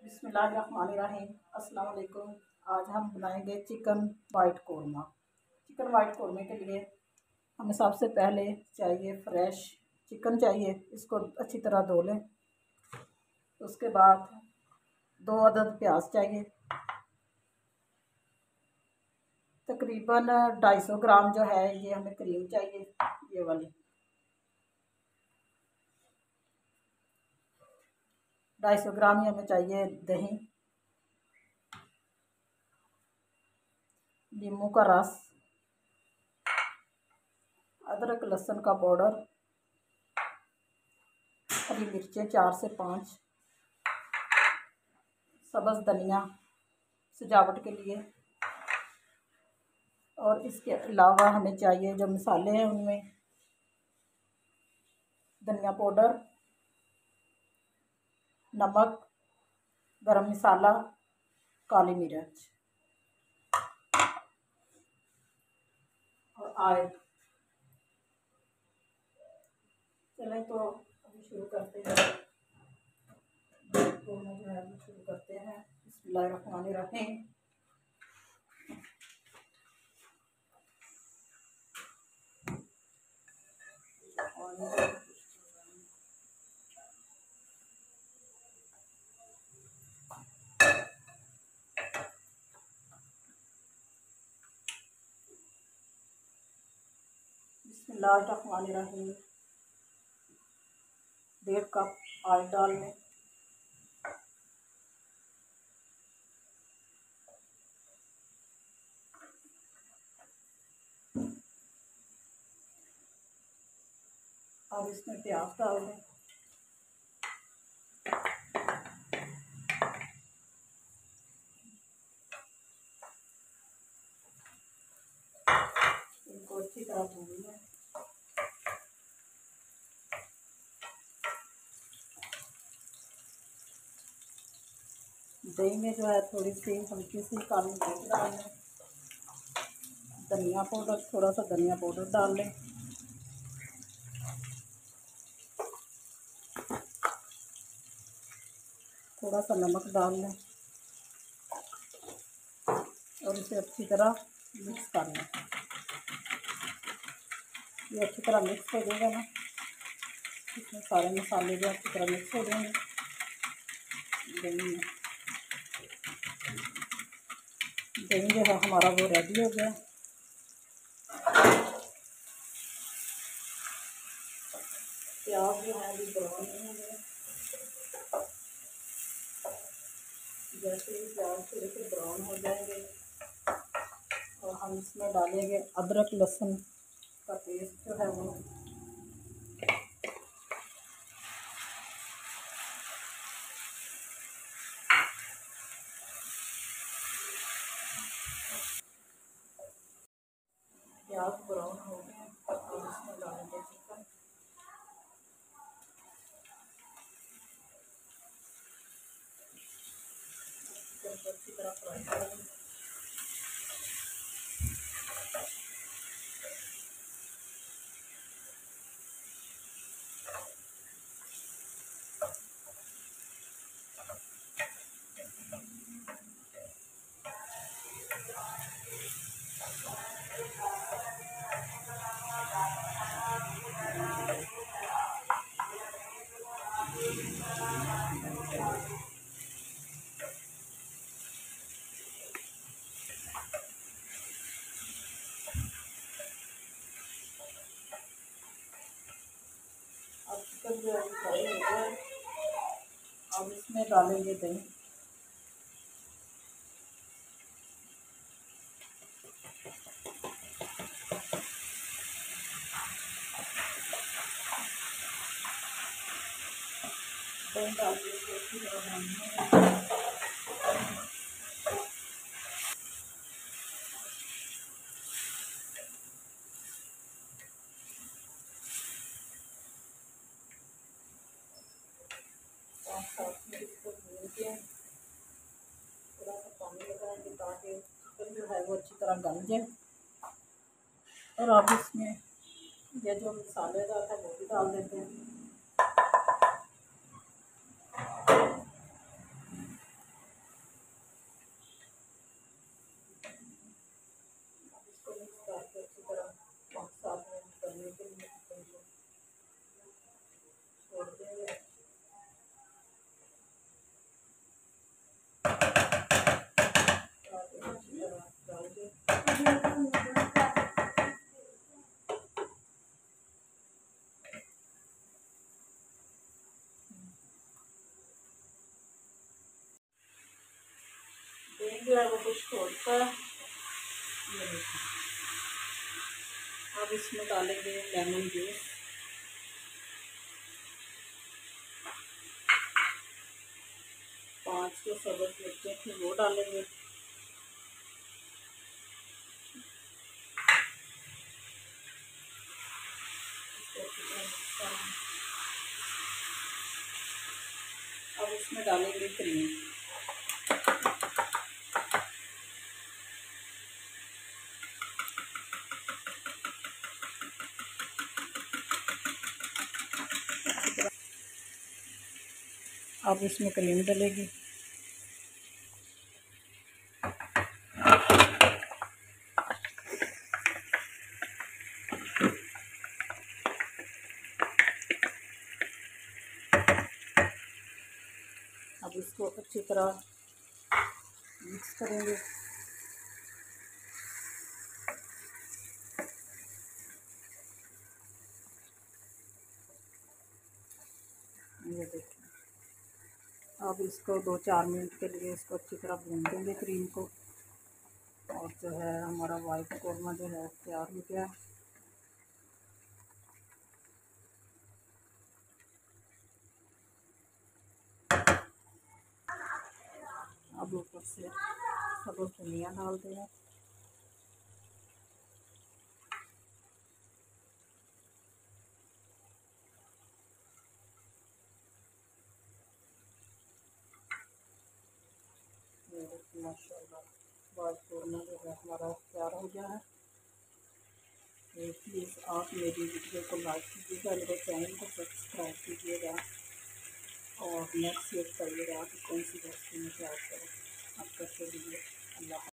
बिस्मिल्लाहिर्रहमानिर्रहीम। अस्सलाम वालेकुम। आज हम बनाएंगे chicken white korma. Chicken white कौरमे के लिए हमें सबसे पहले चाहिए फ्रेश चिकन चाहिए। इसको अच्छी तरह धो लें। उसके बाद 2 अदद प्याज चाहिए। तकरीबन 250 ग्राम जो है ये हमें क्रीम चाहिए, ये वाली 250 ग्राम ही हमें चाहिए। दही, नींबू का रस, अदरक लहसुन का पाउडर, हरी मिर्चें 4 से 5, सब्ज़ धनिया सजावट के लिए। और इसके अलावा हमें चाहिए जो मसाले हैं उनमें धनिया पाउडर, नमक, गरम मसाला, काली मिर्च और ऑयल। चलें तो अभी शुरू करते हैं। जो है शुरू करते हैं। बिस्मिल्लाहिर्रहमानिर्रहीम। बिस्मिल्लाहिर्रहमानिर्रहीम। 1.5 कप ऑयल डाल लें। और इसमें प्याज डाल दें। इनको अच्छी तरह भून लें। दही में जो है थोड़ी सी हल्की सी काली मिर्च डाल लें। धनिया पाउडर, थोड़ा सा धनिया पाउडर डाल लें। थोड़ा सा नमक डाल लें और इसे अच्छी तरह मिक्स कर लें। ये अच्छी तरह मिक्स हो जाएगा ना, इसमें सारे मसाले भी अच्छी तरह मिक्स हो जाएंगे। दही जो है हमारा वो रेडी हो गया। प्याज जो है अभी ब्राउन नहीं हो गया। जैसे ही प्याज थोड़े से ब्राउन हो जाएंगे और हम इसमें डालेंगे अदरक लहसुन का पेस्ट जो है वो। प्याज ब्राउन हो गए और इसमें डालेंगे चिकन। चिकन को अच्छी तरह फ्राई करेंगे। अब चिकन जो है फ्राई हो गया। अब इसमें डालेंगे दही। दही डाल के अच्छी तरह भूनना है। इसको भून के थोड़ा सा पानी लगाएंगे ताकि चिकन जो है वो अच्छी तरह गल जाए। और अब इसमें ये जो मसालेदार है वो भी डाल देते हैं। जो है वो कुछ छोड़ता है। ये देखिए, अब इसमें डालेंगे लेमन जूस। पाँच जो सब्ज़ मिर्चें थी वो डालेंगे। अब इसमें डालेंगे क्रीम। अब इसमें क्रीम डलेगी। अब इसको अच्छी तरह मिक्स करेंगे। ये देखिए, अब इसको 2-4 मिनट के लिए इसको अच्छी तरह भून देंगे क्रीम को। और जो है हमारा वाइट कौरमा जो है तैयार हो गया। अब ऊपर से सब धनिया डाल दें। माशाल्लाह वाइट कौरमा जो है हमारा तैयार हो गया है। तो प्लीज़ आप मेरी वीडियो को लाइक कीजिएगा, मेरे चैनल को सब्सक्राइब कीजिएगा और नेक्स्ट बताइएगा कि कौन सी रेसिपी में तैयार करें। आपका शुक्रिया। अल्लाह।